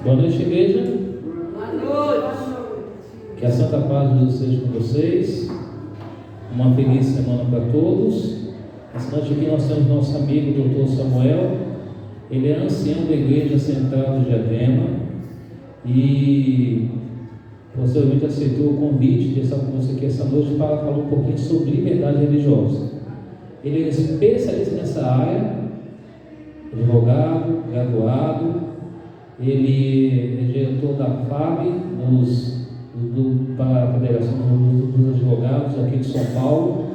Boa noite, igreja. Boa noite. Que a santa paz de Deus seja com vocês. Uma feliz semana para todos. Essa noite aqui nós temos nosso amigo Dr. Samuel. Ele é ancião da Igreja Central de Diadema e posteriormente aceitou o convite de estar conosco aqui essa noite para falar um pouquinho sobre liberdade religiosa. Ele é especialista nessa área, advogado, graduado. Ele é diretor da FAB, para a Federação dos Advogados aqui de São Paulo,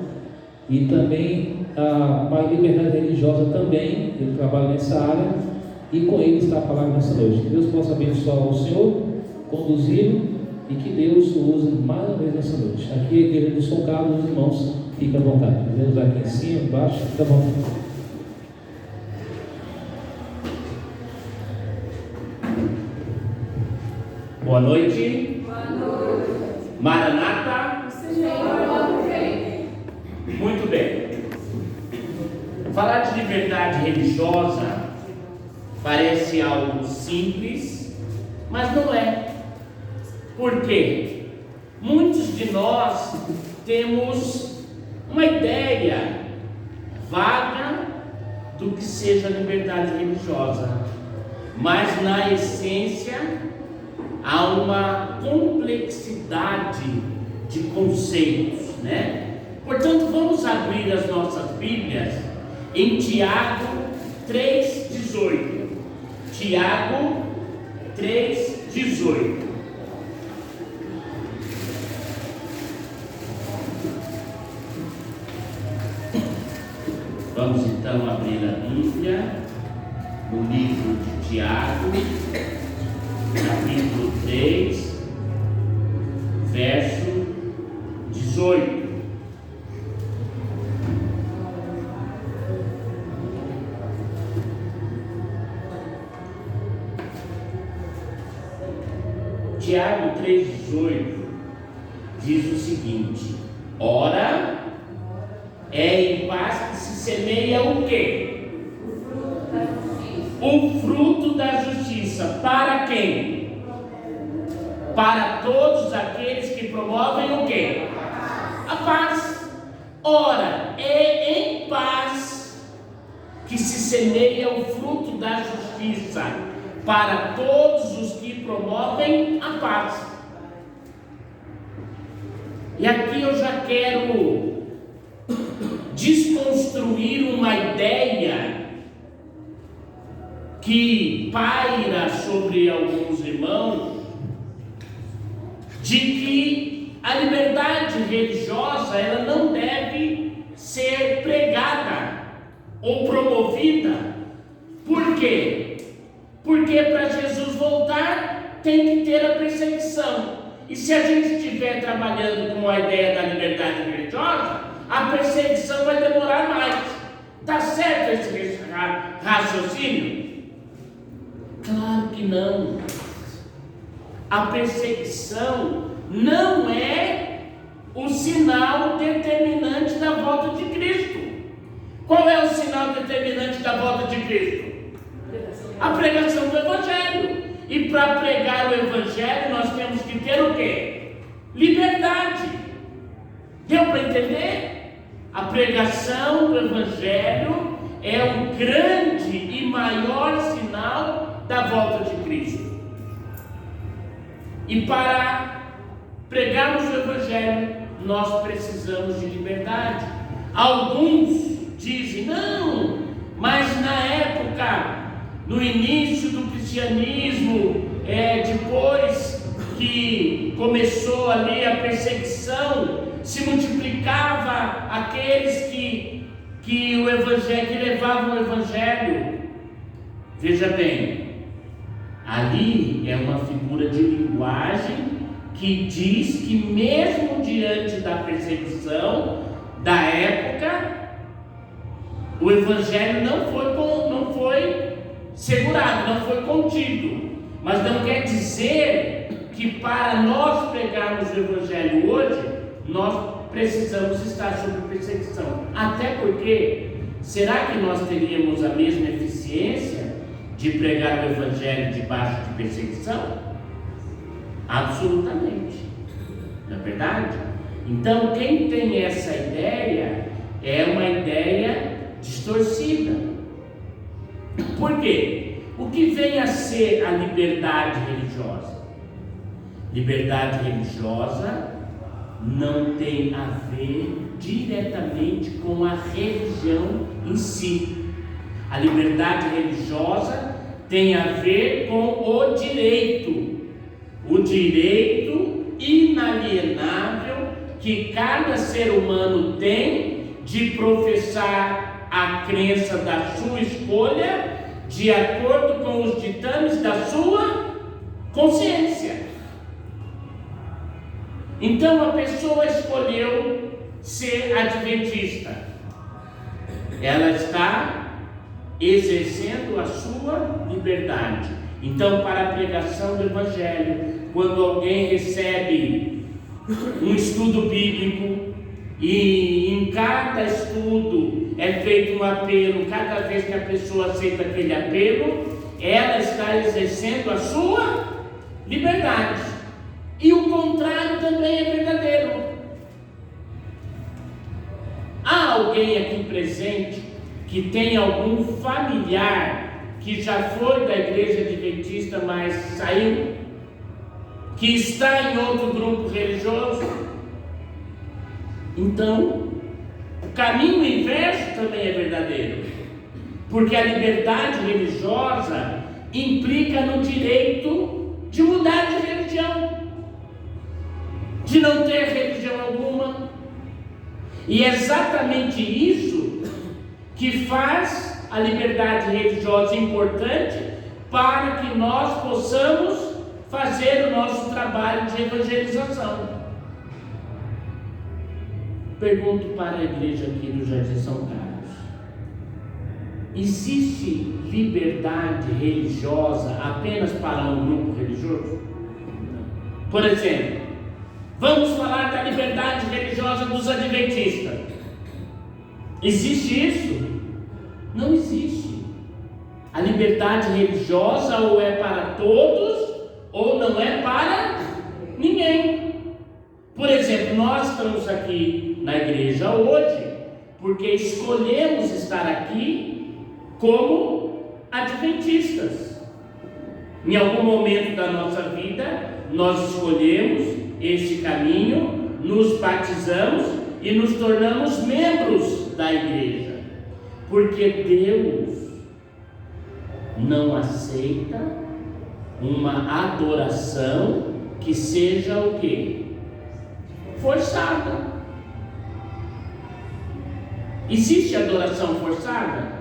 e também para a liberdade religiosa também. Ele trabalha nessa área e com ele está a palavra nessa noite. Que Deus possa abençoar o Senhor, conduzi-lo, e que Deus o use mais uma vez nessa noite. Aqui é a igreja do São Carlos, os irmãos, fiquem à vontade. Deus aqui em cima, embaixo, fica à vontade. Boa noite. Boa noite. Maranata. O Senhor vem. Muito bem. Falar de liberdade religiosa parece algo simples, mas não é. Por quê? Muitos de nós temos uma ideia vaga do que seja liberdade religiosa, mas na essência há uma complexidade de conceitos, né? Portanto, vamos abrir as nossas Bíblias em Tiago 3,18. Tiago 3,18. Vamos então abrir a Bíblia no livro de Tiago, capítulo 3, verso 18. Tiago 3,18 diz o seguinte: ora, é em paz que se semeia o quê? O fruto da justiça. Para quem? Para todos aqueles que promovem o quê? A paz. Ora, é em paz que se semeia o fruto da justiça, para todos os que promovem a paz. E aqui eu já quero desconstruir uma ideia que paira sobre alguns irmãos, de que a liberdade religiosa ela não deve ser pregada ou promovida. Por quê? Porque para Jesus voltar tem que ter a perseguição. E se a gente estiver trabalhando com a ideia da liberdade religiosa, a perseguição vai demorar mais. Está certo esse raciocínio? Claro que não. A perseguição não é o sinal determinante da volta de Cristo. Qual é o sinal determinante da volta de Cristo? A pregação do Evangelho. E para pregar o Evangelho nós temos que ter o quê? Liberdade. Deu para entender? A pregação do Evangelho é o grande e maior sinal da volta de Cristo. E para pregarmos o Evangelho, nós precisamos de liberdade. Alguns dizem, não, mas na época, no início do cristianismo, depois que começou ali a perseguição, se multiplicava aqueles que o Evangelho, que levavam o Evangelho. Veja bem, ali é uma figura de linguagem que diz que mesmo diante da perseguição da época, o Evangelho não foi segurado, não foi contido. Mas não quer dizer que para nós pregarmos o Evangelho hoje, nós precisamos estar sob perseguição. Até porque, será que nós teríamos a mesma eficiência de pregar o Evangelho debaixo de perseguição? Absolutamente. Não é verdade? Então, quem tem essa ideia é uma ideia distorcida. Por quê? O que vem a ser a liberdade religiosa? Liberdade religiosa não tem a ver diretamente com a religião em si. A liberdade religiosa tem a ver com o direito inalienável que cada ser humano tem de professar a crença da sua escolha de acordo com os ditames da sua consciência. Então a pessoa escolheu ser adventista, ela está exercendo a sua liberdade. Então, para a pregação do Evangelho, quando alguém recebe um estudo bíblico e em cada estudo é feito um apelo, cada vez que a pessoa aceita aquele apelo, ela está exercendo a sua liberdade. E o contrário também é verdadeiro. Há alguém aqui presente que tem algum familiar que já foi da igreja adventista, mas saiu, que está em outro grupo religioso? Então, o caminho inverso também é verdadeiro, porque a liberdade religiosa implica no direito de mudar de religião, de não ter religião alguma. E é exatamente isso que faz a liberdade religiosa importante para que nós possamos fazer o nosso trabalho de evangelização. Pergunto para a igreja aqui do Jardim São Carlos: existe liberdade religiosa apenas para um grupo religioso? Por exemplo, vamos falar da liberdade religiosa dos adventistas. Existe isso? Não existe. A liberdade religiosa ou é para todos ou não é para ninguém. Por exemplo, nós estamos aqui na igreja hoje porque escolhemos estar aqui como adventistas. Em algum momento da nossa vida, nós escolhemos este caminho, nos batizamos e nos tornamos membros da igreja. Porque Deus não aceita uma adoração que seja o quê? Forçada. Existe adoração forçada?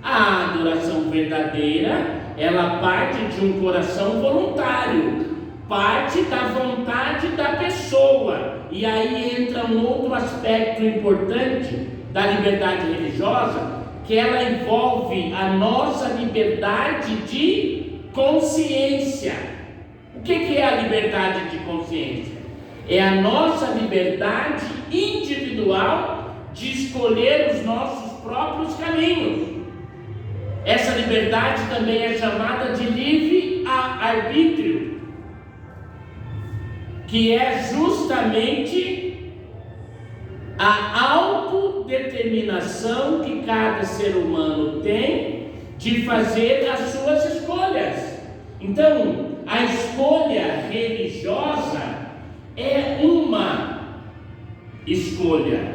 A adoração verdadeira, ela parte de um coração voluntário, parte da vontade da pessoa. E aí entra um outro aspecto importante da liberdade religiosa, que ela envolve a nossa liberdade de consciência. O que é a liberdade de consciência? É a nossa liberdade individual de escolher os nossos próprios caminhos. Essa liberdade também é chamada de livre-arbítrio, que é justamente a autodeterminação que cada ser humano tem de fazer as suas escolhas. Então, a escolha religiosa é uma escolha.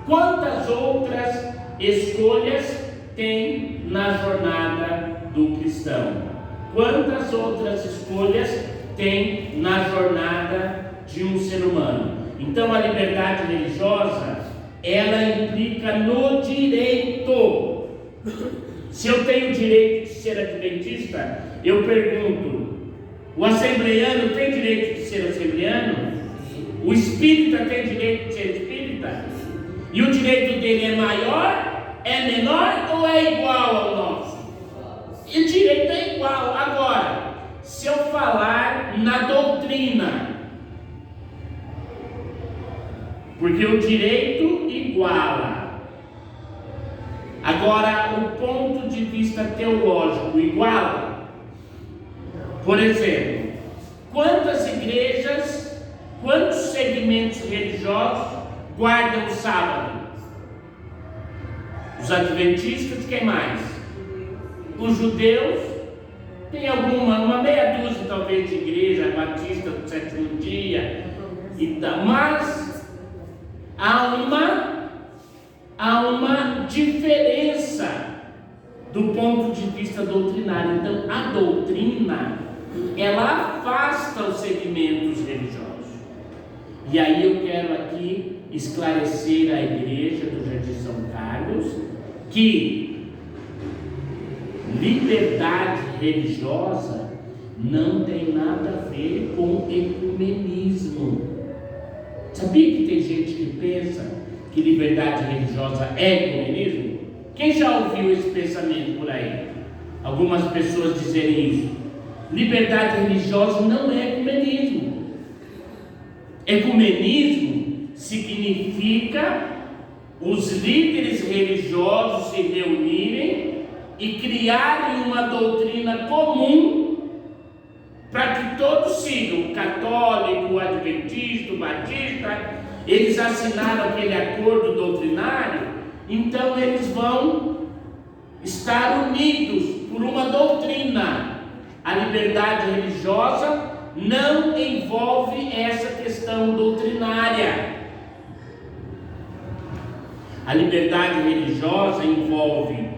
Quantas outras escolhas tem na jornada do cristão? Quantas outras escolhas tem na jornada de um ser humano? Então a liberdade religiosa, ela implica no direito. Se eu tenho o direito de ser adventista, eu pergunto: o assembleiano tem direito de ser assembleiano? O espírita tem direito de ser espírita? E o direito dele é maior, é menor ou é igual ao nosso? E o direito é igual. Agora, se eu falar na doutrina, porque o direito iguala, Agora, o ponto de vista teológico igual. Por exemplo, quantas igrejas, quantos segmentos religiosos guardam o sábado? Os adventistas, quem mais? Os judeus, tem uma meia dúzia talvez de igreja, batista do sétimo dia, mas há uma diferença do ponto de vista doutrinário. Então, a doutrina, ela afasta os segmentos religiosos. E aí eu quero aqui esclarecer a igreja do Jardim São Carlos que liberdade religiosa não tem nada a ver com ecumenismo. Sabia que tem gente que pensa que liberdade religiosa é ecumenismo? Quem já ouviu esse pensamento por aí? Algumas pessoas dizerem isso. Liberdade religiosa não é ecumenismo. Ecumenismo significa os líderes religiosos se reunirem e criarem uma doutrina comum para que todos sigam, o católico, o adventista, o batista. Eles assinaram aquele acordo doutrinário, então eles vão estar unidos por uma doutrina. A liberdade religiosa não envolve essa questão doutrinária. A liberdade religiosa envolve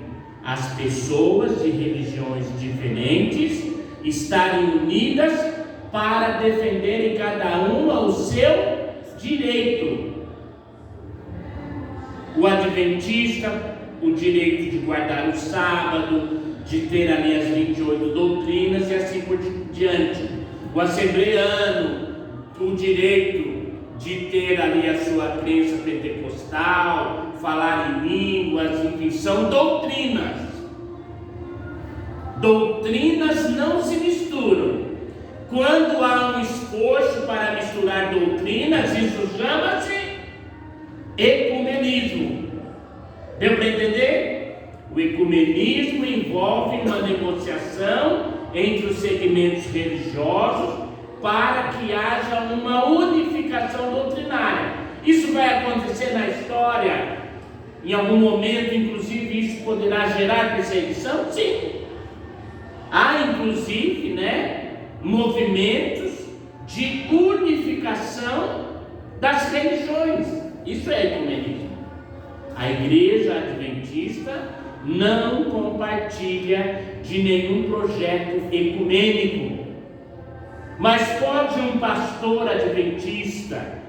as pessoas de religiões diferentes estarem unidas para defenderem cada uma o seu direito. O adventista, o direito de guardar o sábado, de ter ali as 28 doutrinas e assim por diante. O assembleano, o direito de ter ali a sua crença pentecostal, falar em línguas, enfim, são doutrinas. Doutrinas não se misturam. Quando há um esforço para misturar doutrinas, isso chama-se ecumenismo. Deu para entender? O ecumenismo envolve uma negociação entre os segmentos religiosos para que haja uma unificação doutrinária. Isso vai acontecer na história, em algum momento, inclusive isso poderá gerar perseguição? Sim. Há inclusive, movimentos de unificação das religiões. Isso é ecumenismo. A igreja adventista não compartilha de nenhum projeto ecumênico. Mas pode um pastor adventista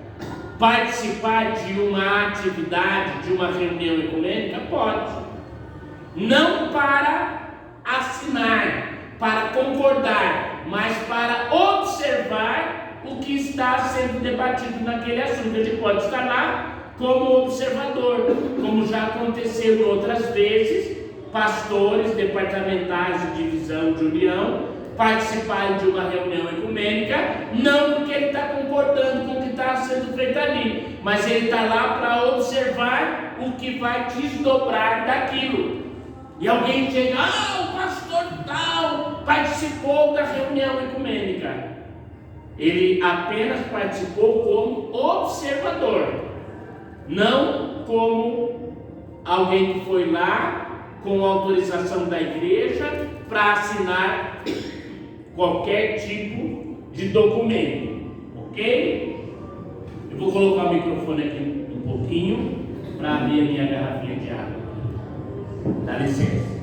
participar de uma atividade, de uma reunião ecumênica? Pode. Não para assinar, para concordar, mas para observar o que está sendo debatido naquele assunto. Ele pode estar lá como observador, como já aconteceu outras vezes, pastores departamentais de divisão de união participarem de uma reunião ecumênica, não porque ele está concordando com o que está sendo feito ali, mas ele está lá para observar o que vai desdobrar daquilo. E alguém chega, o pastor tal participou da reunião ecumênica. Ele apenas participou como observador, não como alguém que foi lá com autorização da igreja para assinar qualquer tipo de documento, ok? Eu vou colocar o microfone aqui um pouquinho para abrir a minha garrafinha de água. Dá licença.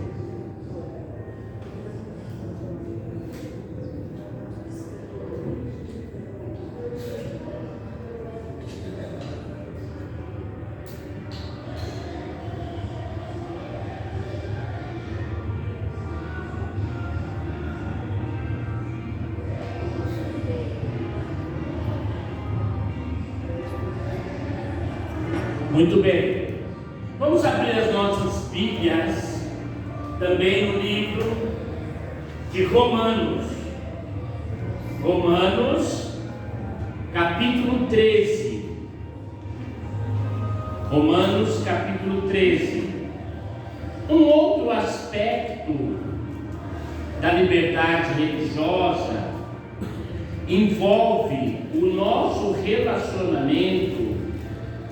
Muito bem, vamos abrir as nossas Bíblias também no livro de Romanos, capítulo 13. Romanos, capítulo 13. Um outro aspecto da liberdade religiosa envolve o nosso relacionamento,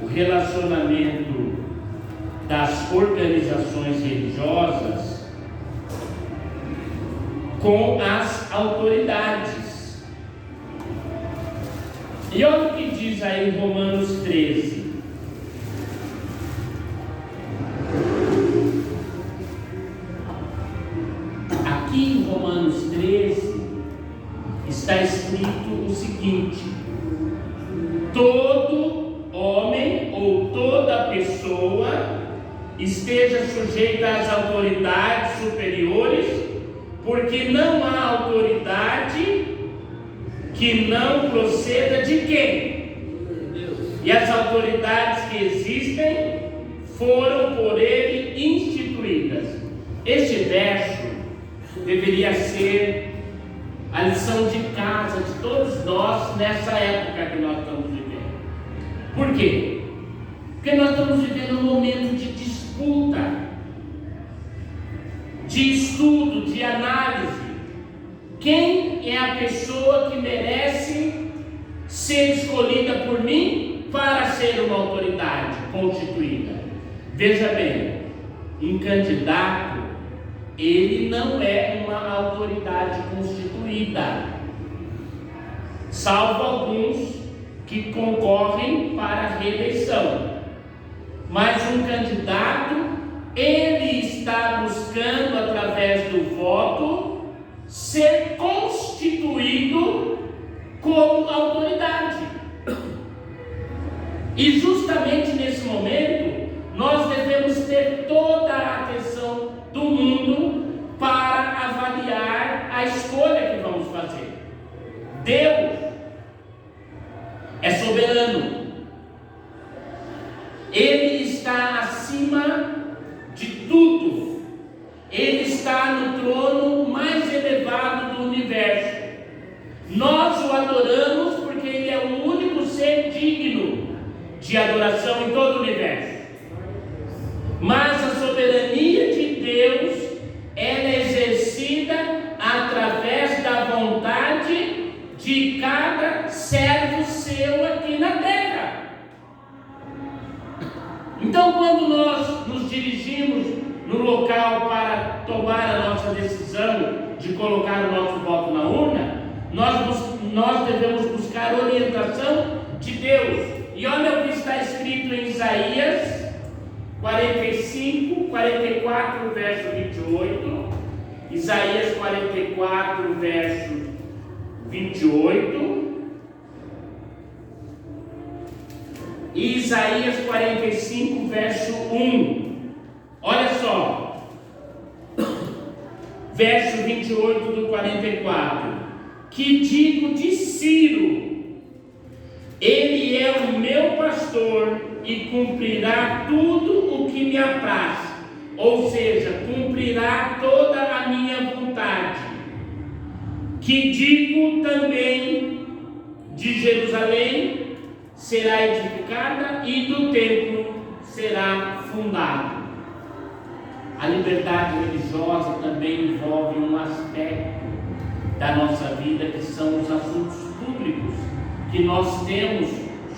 o relacionamento das organizações religiosas com as autoridades. E olha o que diz aí em Romanos 13. Aqui em Romanos 13 está escrito o seguinte: todo homem ou toda pessoa esteja sujeita às autoridades superiores, porque não há autoridade que não proceda de quem? E as autoridades que existem foram por ele instituídas. Este verso deveria ser a lição de casa de todos nós nessa época que nós estamos vivendo. Por quê? Porque nós estamos vivendo um momento de disputa, de estudo, de análise. Quem é a pessoa que merece ser escolhida por mim para ser uma autoridade constituída? Veja bem, um candidato, ele não é uma autoridade constituída, salvo alguns que concorrem para a reeleição. Mas um candidato, ele está buscando, através do voto, ser constituído como autoridade. E justamente nesse momento, nós devemos ter toda a atenção do mundo para avaliar a escolha que vamos fazer. Deus é soberano. Ele está acima de tudo. Ele está no trono mais elevado do universo. Nós o adoramos porque ele é o único ser digno de adoração em todo o universo. Mas a soberania de Deus, ela é exercida através da vontade de cada servo seu aqui na terra. Então, quando nós nos dirigimos no local para tomar a nossa decisão de colocar o nosso voto na urna, nós devemos buscar orientação de Deus. E olha o que está escrito em Isaías 45, 44, verso 28. Isaías 44, verso 28. E Isaías 45, verso 1. Olha só. Verso 28 do 44. Que digo de Ciro: ele é o meu pastor e cumprirá tudo o que me apraz, ou seja, cumprirá toda a minha vontade. Que digo também de Jerusalém: será edificada, e do templo será fundado. A liberdade religiosa também envolve um aspecto da nossa vida, que são os assuntos públicos que nós temos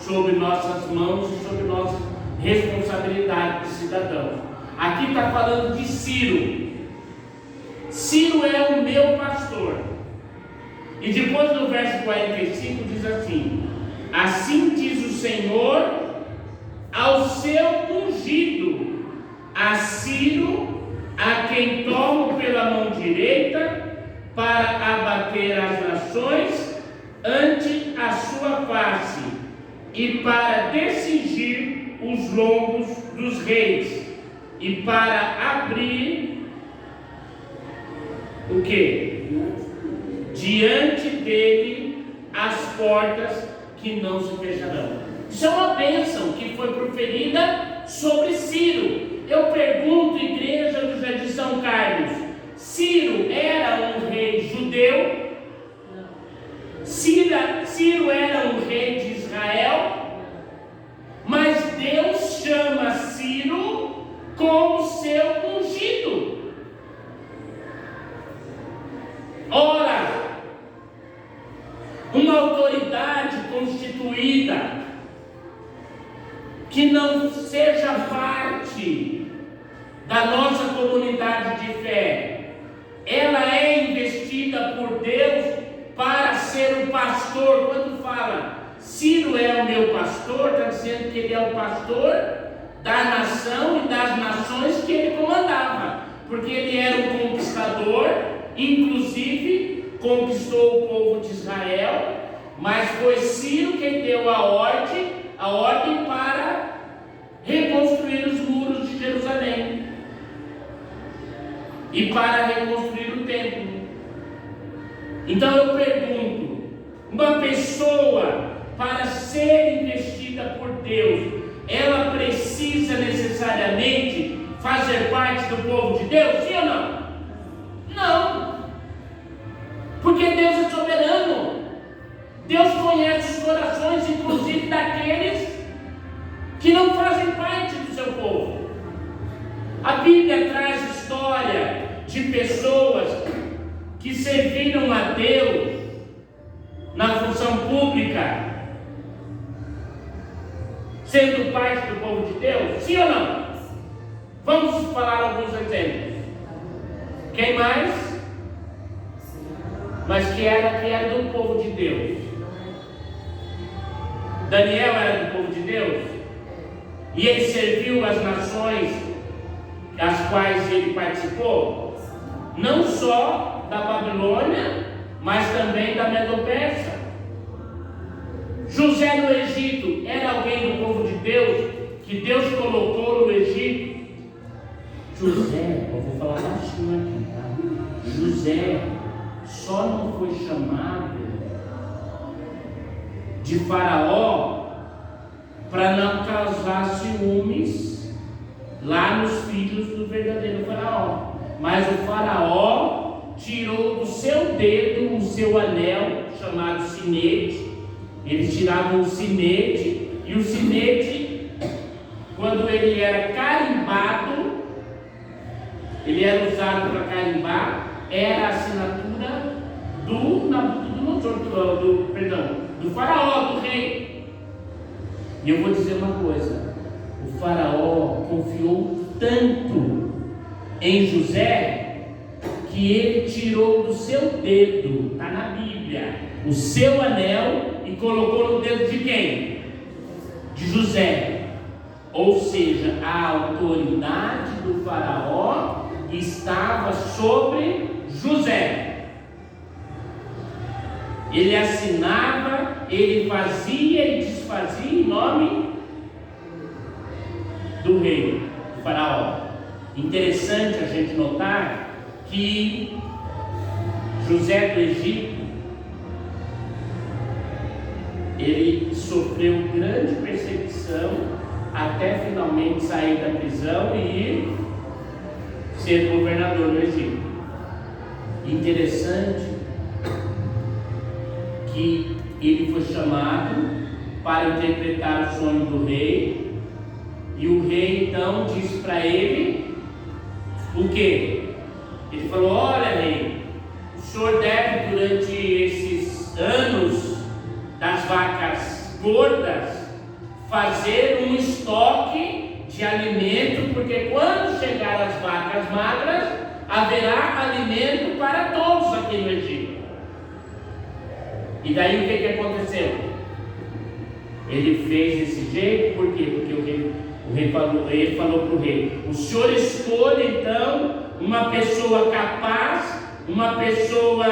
sobre nossas mãos e sobre nossa responsabilidade de cidadãos. Aqui está falando de Ciro. Ciro é o meu pastor. E depois no verso 45 diz assim: assim diz o Senhor ao seu ungido, a Ciro, a quem tomo pela mão direita para abater as nações ante a sua face e para descingir os lombos dos reis e para abrir o quê? Diante dele as portas que não se fecharão. Isso é uma bênção que foi proferida sobre Ciro. Eu pergunto, igreja do Jardim São Carlos, Ciro era um rei judeu? Ciro era um rei de Israel? Mas Deus chama Ciro como seu ungido. seja parte da nossa comunidade de fé, ela é investida por Deus para ser o pastor. Quando fala, Ciro é o meu pastor, está dizendo que ele é o pastor da nação e das nações que ele comandava, porque ele era um conquistador, inclusive conquistou o povo de Israel, mas foi Ciro quem deu a ordem para reconstruir os muros de Jerusalém e para reconstruir o templo. Então eu pergunto, uma pessoa para ser investida por Deus, ela precisa necessariamente fazer parte do povo de Deus, sim ou não? Não, porque Deus é soberano. Deus conhece os corações, inclusive daqueles que não fazem parte do seu povo. A Bíblia traz história de pessoas que serviram a Deus na função pública, sendo parte do povo de Deus, sim ou não? Vamos falar alguns exemplos. Quem mais? Mas que era do povo de Deus. Daniel era do povo de Deus, e ele serviu as nações as quais ele participou, não só da Babilônia, mas também da Medo-Persa. José no Egito era alguém do povo de Deus, que Deus colocou no Egito. José, eu vou falar baixinho aqui, tá? José só não foi chamado de Faraó para não causar ciúmes lá nos filhos do verdadeiro Faraó. Mas o Faraó tirou do seu dedo o seu anel, chamado sinete. Eles tiravam o sinete, e o sinete, quando ele era carimbado, ele era usado para carimbar, era a assinatura do Faraó, do rei. E eu vou dizer uma coisa: o Faraó confiou tanto em José que ele tirou do seu dedo, está na Bíblia, o seu anel e colocou no dedo de quem? De José. Ou seja, a autoridade do Faraó estava sobre José. Ele assinava, ele fazia e desfazia em nome do rei, do Faraó. Interessante a gente notar que José do Egito, ele sofreu grande perseguição até finalmente sair da prisão e ser governador do Egito. Interessante que ele foi chamado para interpretar o sonho do rei, e o rei então disse para ele o quê? Ele falou: olha, rei, o senhor deve, durante esses anos das vacas gordas, fazer um estoque de alimento, porque quando chegar as vacas magras, haverá alimento para todos aqui no Egito. E daí o que aconteceu? Ele fez desse jeito, por quê? Porque ele falou para o rei: o senhor escolhe então uma pessoa capaz, uma pessoa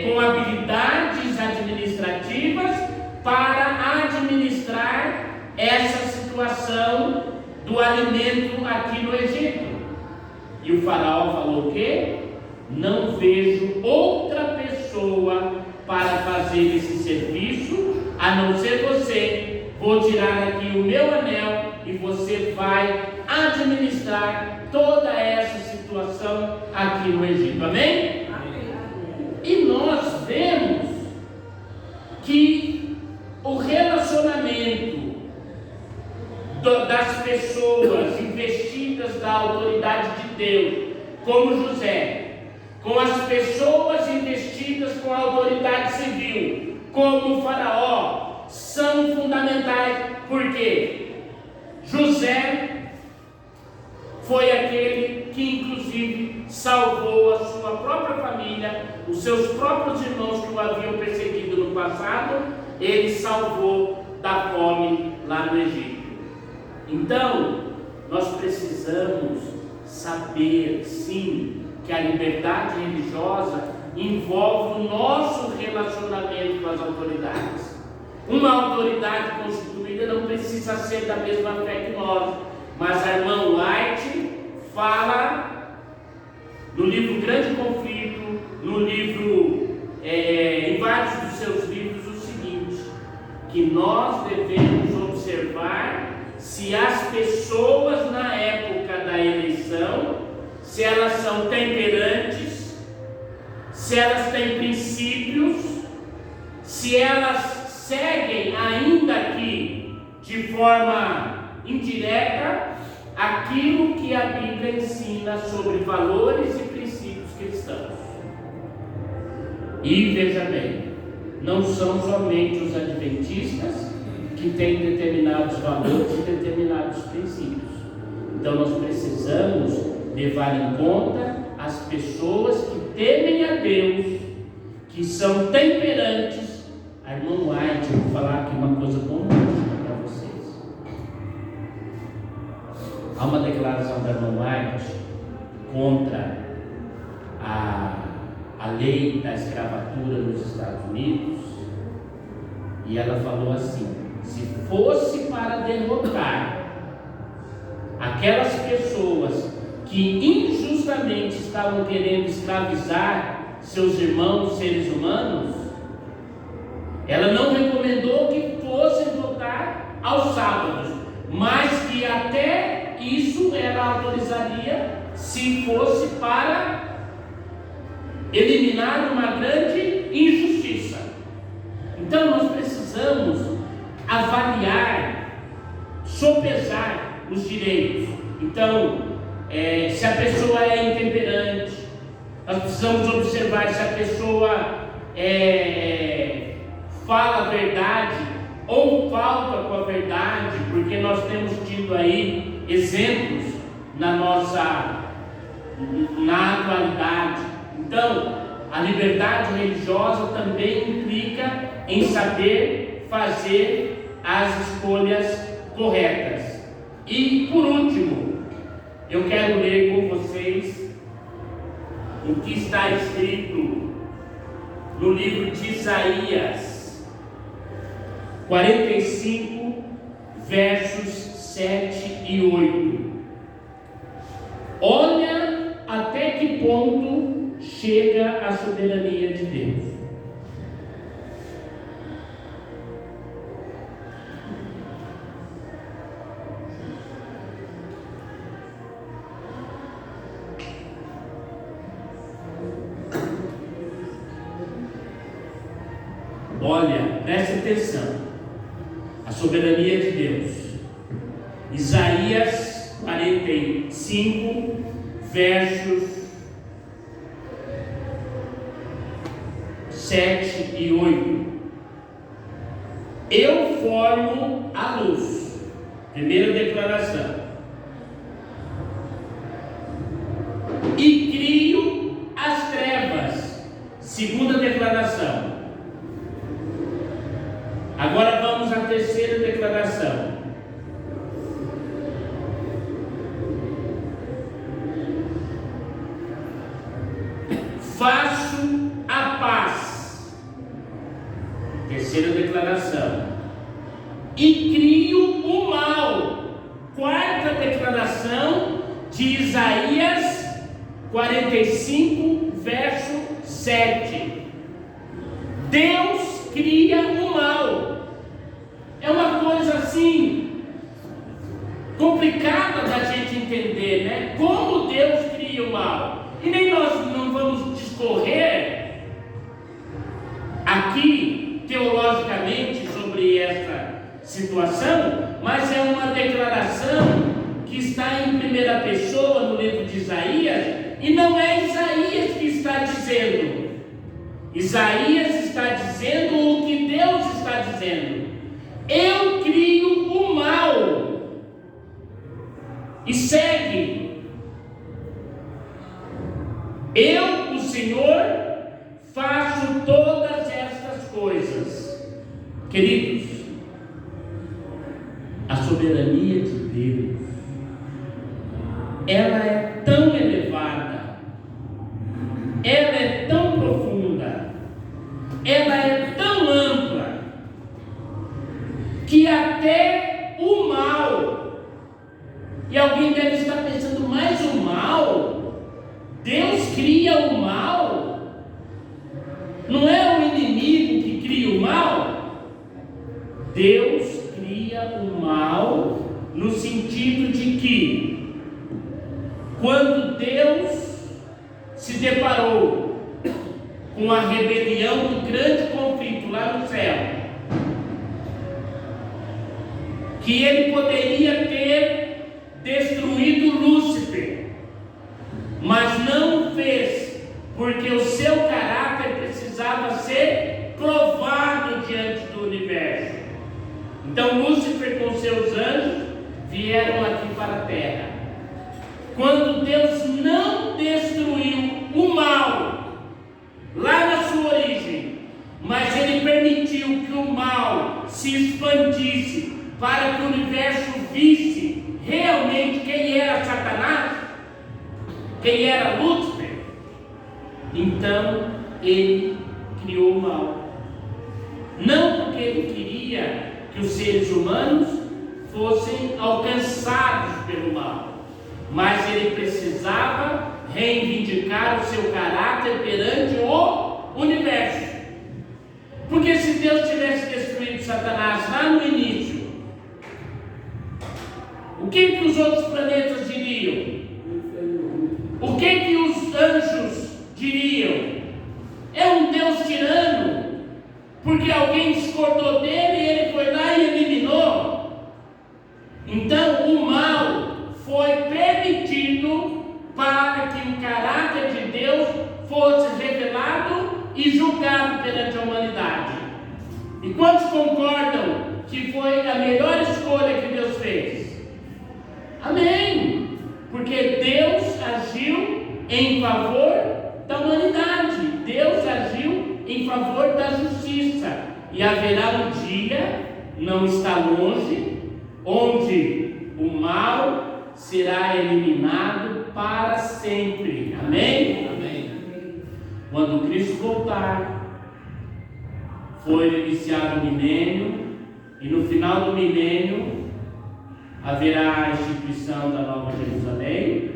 com habilidades administrativas para administrar essa situação do alimento aqui no Egito. E o faraó falou o quê? Não vejo outra pessoa para fazer esse serviço a não ser você. Vou tirar aqui o meu anel e você vai administrar toda essa situação aqui no Egito. Amém? Amém. E nós vemos que o relacionamento das pessoas investidas da autoridade de Deus, como José, com as pessoas investidas com a autoridade civil, como o faraó, são fundamentais. Por quê? José foi aquele que inclusive salvou a sua própria família, os seus próprios irmãos que o haviam perseguido no passado, ele salvou da fome lá no Egito. Então, nós precisamos saber, sim, que a liberdade religiosa envolve o nosso relacionamento com as autoridades. Uma autoridade constituída não precisa ser da mesma fé que nós, mas a irmã White fala no livro Grande Conflito, no livro, em vários dos seus livros, o seguinte: que nós devemos observar se as pessoas na época da eleição, se elas são temperantes, se elas têm princípios, se elas seguem, ainda que de forma indireta, aquilo que a Bíblia ensina sobre valores e princípios cristãos. E veja bem, não são somente os adventistas que têm determinados valores e determinados princípios. Então nós precisamos levar em conta as pessoas que temem a Deus, que são temperantes. A irmã White, eu vou falar aqui uma coisa romântica para vocês. Há uma declaração da irmã White contra a lei da escravatura nos Estados Unidos, e ela falou assim: se fosse para derrotar aquelas pessoas que injustamente estavam querendo escravizar seus irmãos seres humanos, ela não recomendou que fossem votar aos sábados, mas que até isso ela autorizaria se fosse para eliminar uma grande injustiça. Então nós precisamos avaliar, sopesar os direitos. Então, se a pessoa é intemperante, nós precisamos observar se a pessoa fala a verdade ou falta com a verdade, porque nós temos tido aí exemplos na atualidade. Então, a liberdade religiosa também implica em saber fazer as escolhas corretas. E por último, eu quero ler com vocês o que está escrito no livro de Isaías 45, versos 7 e 8. Olha até que ponto chega a soberania de Deus. Olha, preste atenção. A soberania de Deus. Isaías 45, versos 7 e 8. Eu formo a luz. Primeira declaração. E crio as trevas. Segunda declaração. Agora vamos à terceira declaração. Faço a paz. Terceira declaração. E crio o mal. Quarta declaração de Isaías 45, verso 7. Deus cria o mal. É uma coisa assim complicada da gente entender, né? Como Deus cria o mal. E nem nós não vamos discorrer aqui teologicamente sobre essa situação, mas é uma declaração que está em primeira pessoa no livro de Isaías, e não é Isaías que está dizendo. Isaías está dizendo o que Deus está dizendo. Eu crio o mal. e segue. Eu, o Senhor, faço todas estas coisas. Queridos, a soberania de Deus, ela é tão elevada, ela é tão profunda, ela é tão ampla, que até o mal, e alguém deve estar pensando, mas o mal, Deus cria o mal, não é o inimigo que cria o mal? Deus cria o mal no sentido de que, quando Deus se deparou com a rebelião do grande conflito lá no céu, que ele poderia ter destruído Lúcifer, mas não fez, porque o seu caráter precisava ser provado diante do universo. Então Lúcifer com seus anjos vieram aqui para a terra. Quando Deus não destruiu o mal lá na sua origem, mas ele permitiu que o mal se expandisse para que o universo visse realmente quem era Satanás, quem era Lúcifer, então ele criou o mal. Não porque ele queria que os seres humanos fossem alcançados pelo mal, mas ele precisava reivindicar o seu caráter perante o universo. Porque se Deus tivesse destruído Satanás lá no início, o que os outros planetas diriam? O que os anjos diriam? É um Deus tirano, porque alguém discordou dele e ele foi lá e eliminou. Então o mal foi permitido para que o caráter de Deus fosse revelado e julgado perante a humanidade. E quantos concordam que foi a melhor escolha que Deus fez? Amém! Porque Deus agiu em favor da humanidade, Deus agiu em favor da justiça, e haverá um dia, não está longe, onde o mal será eliminado para sempre. Amém? Amém. Quando Cristo voltar, foi iniciado o milênio, e no final do milênio haverá a instituição da Nova Jerusalém,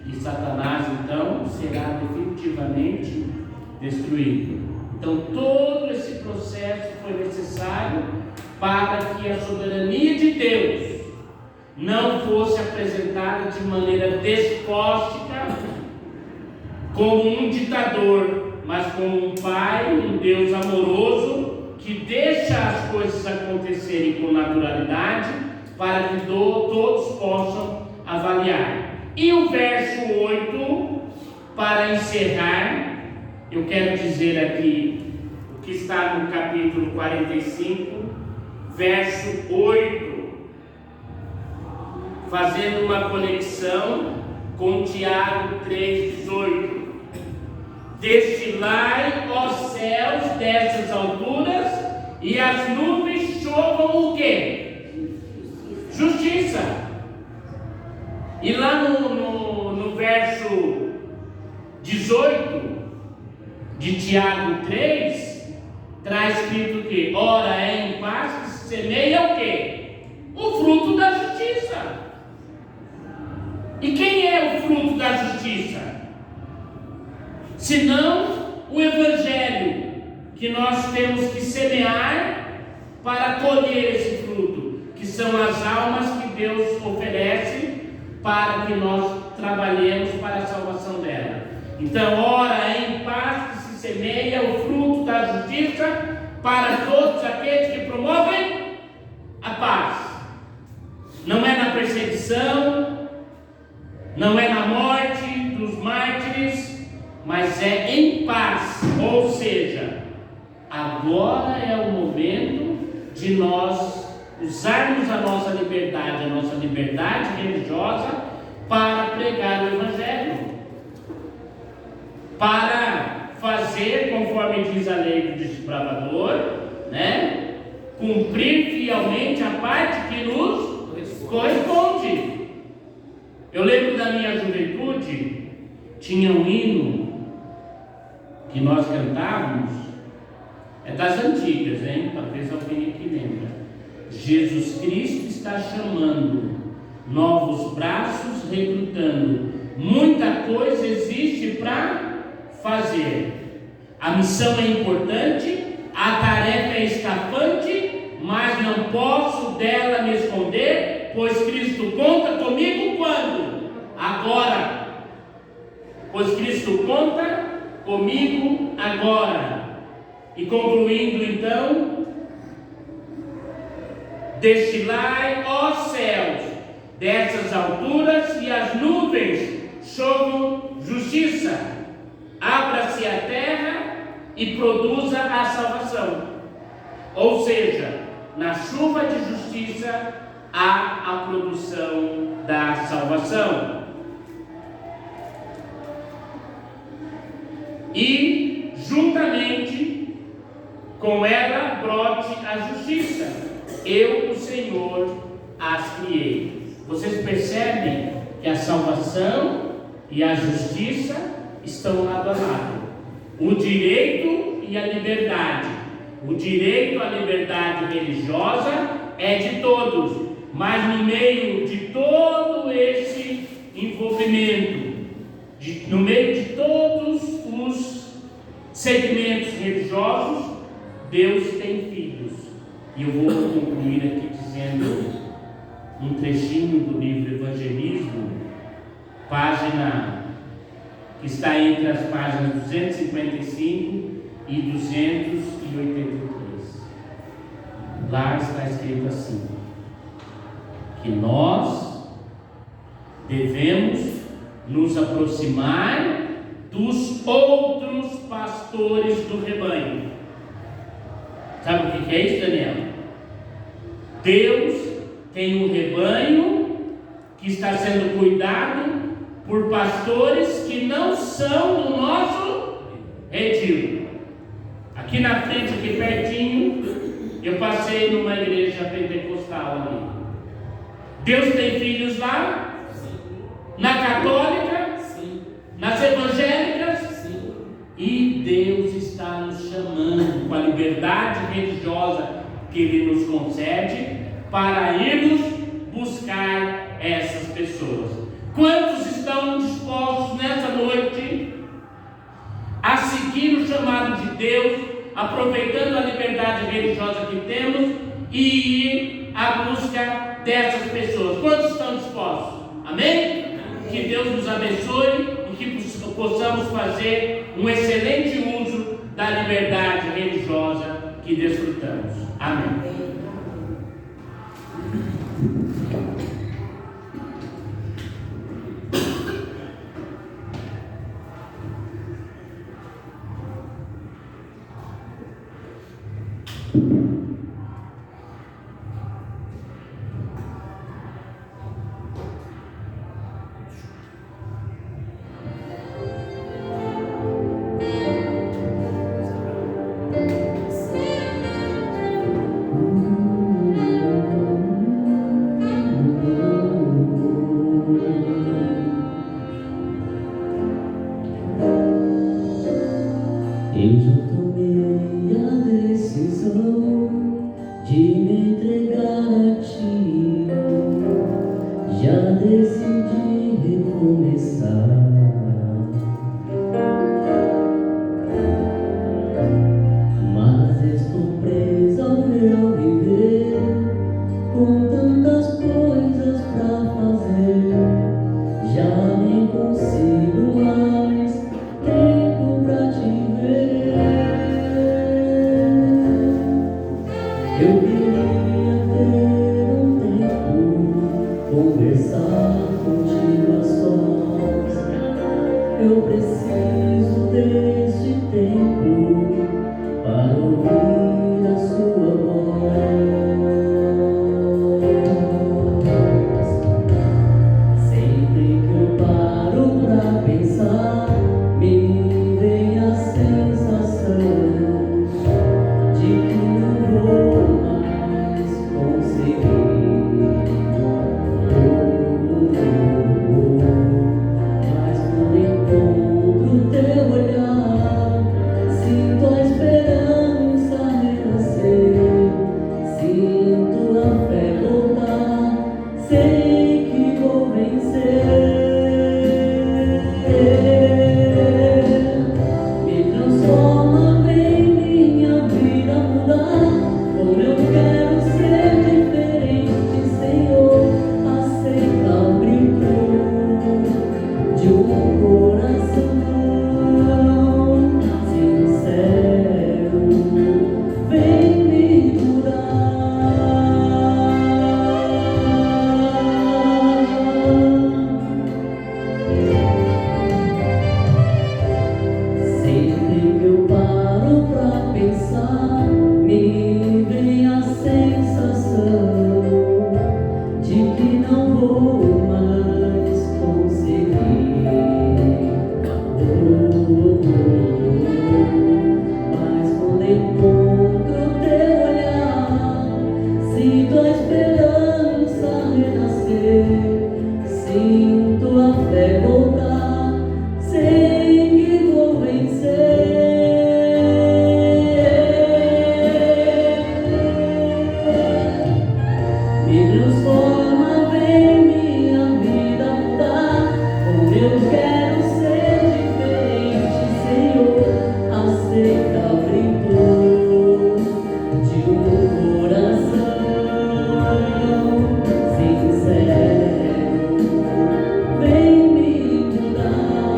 e Satanás então será definitivamente destruído. Então todo esse processo foi necessário para que a soberania de Deus não fosse apresentada de maneira despótica, como um ditador, mas como um pai, um Deus amoroso, que deixa as coisas acontecerem com naturalidade, para que todos possam avaliar. E o verso 8, para encerrar, eu quero dizer aqui o que está no capítulo 45, verso 8, fazendo uma conexão com Tiago 3,18. Destilai, ó céus, dessas alturas, e as nuvens chovam o quê? Justiça. E lá no verso 18 de Tiago 3, traz escrito o quê? Ora, é em paz que se semeia o quê? O fruto da justiça. E quem é o fruto da justiça? Senão o Evangelho, que nós temos que semear para colher esse fruto, que são as almas que Deus oferece para que nós trabalhemos para a salvação dela. Então, ora, é em paz que se semeia o fruto da justiça para todos aqueles que promovem a paz. Não é na perseguição, não é na morte dos mártires, mas é em paz. Ou seja, agora é o momento de nós usarmos a nossa liberdade religiosa para pregar o Evangelho, para fazer conforme diz a lei do desbravador, né? Cumprir fielmente a parte que nos corresponde. Eu lembro da minha juventude, tinha um hino que nós cantávamos, é das antigas, hein? Talvez alguém aqui lembra. Jesus Cristo está chamando, novos braços recrutando, muita coisa existe para fazer. A missão é importante, a tarefa é escapante, mas não posso dela me esconder, pois Cristo conta comigo quando? Agora. Pois Cristo conta comigo agora. E concluindo então, destilai, ó céus, dessas alturas, e as nuvens chovam justiça. Abra-se a terra e produza a salvação. Ou seja, na chuva de justiça há a produção da salvação. E juntamente com ela brote a justiça. Eu, o Senhor, as criei. Vocês percebem que a salvação e a justiça estão lado a lado. O direito e a liberdade. O direito à liberdade religiosa é de todos, mas no meio de todo esse envolvimento, no meio de todos os segmentos religiosos, Deus tem filhos. E eu vou concluir aqui dizendo um trechinho do livro Evangelismo, página que está entre as páginas 255 e 283. Lá está escrito assim: que nós devemos nos aproximar dos outros pastores do rebanho. Sabe o que é isso, Daniel? Deus tem um rebanho que está sendo cuidado por pastores que não são do nosso redil. Aqui na frente, aqui pertinho, eu passei numa igreja pentecostal ali. Deus tem filhos lá? Na católica? Sim. Nas evangélicas? Sim. E Deus está nos chamando com a liberdade religiosa que Ele nos concede para irmos buscar essas pessoas. Quantos estão dispostos nessa noite a seguir o chamado de Deus, aproveitando a liberdade religiosa que temos e ir à busca dessas pessoas? Quantos estão dispostos? Amém? Que Deus nos abençoe e que possamos fazer um excelente uso da liberdade religiosa que desfrutamos. Amém. Para ouvir a sua voz. sinto a fé voltar, sei que vou vencer. Me transforma, vem minha vida mudar, como eu quero ser diferente, Senhor, aceita o grito de um coração sincero. Vem me mudar,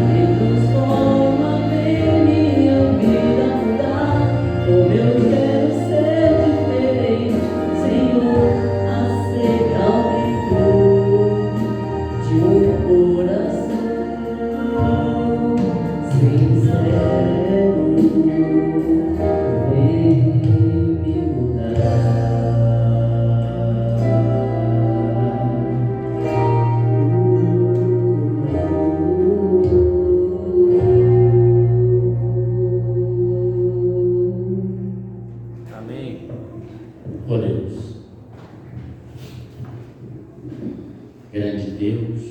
me transforma, vem minha vida mudar, como eu quero ser diferente, Senhor, aceita o grito de um coração sincero. Vem me mudar. Amém. Oremos. Grande Deus,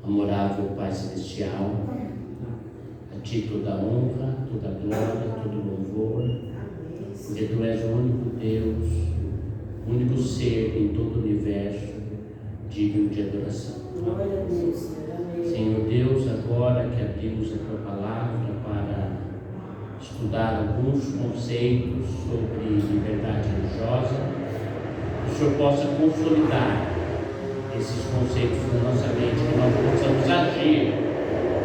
amorável Pai Celestial, a Ti toda honra, toda glória, todo louvor, porque Tu és o único Deus, o único ser em todo o universo digno de adoração. Senhor Deus, agora que abrimos a Tua palavra para estudar alguns conceitos sobre liberdade religiosa, que o Senhor possa consolidar esses conceitos na nossa mente, que nós possamos agir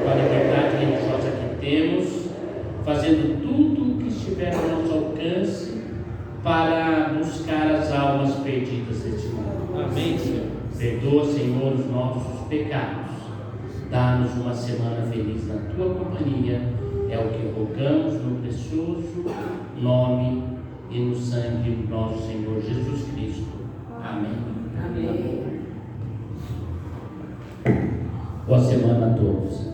com a liberdade religiosa que temos, fazendo tudo o que estiver ao nosso alcance para buscar as almas perdidas deste mundo. Amém, Senhor. Perdoa, Senhor, os nossos pecados. Dá-nos uma semana feliz na Tua companhia. É o que rogamos no precioso nome e no sangue do nosso Senhor Jesus Cristo. Amém. Amém. Boa semana a todos.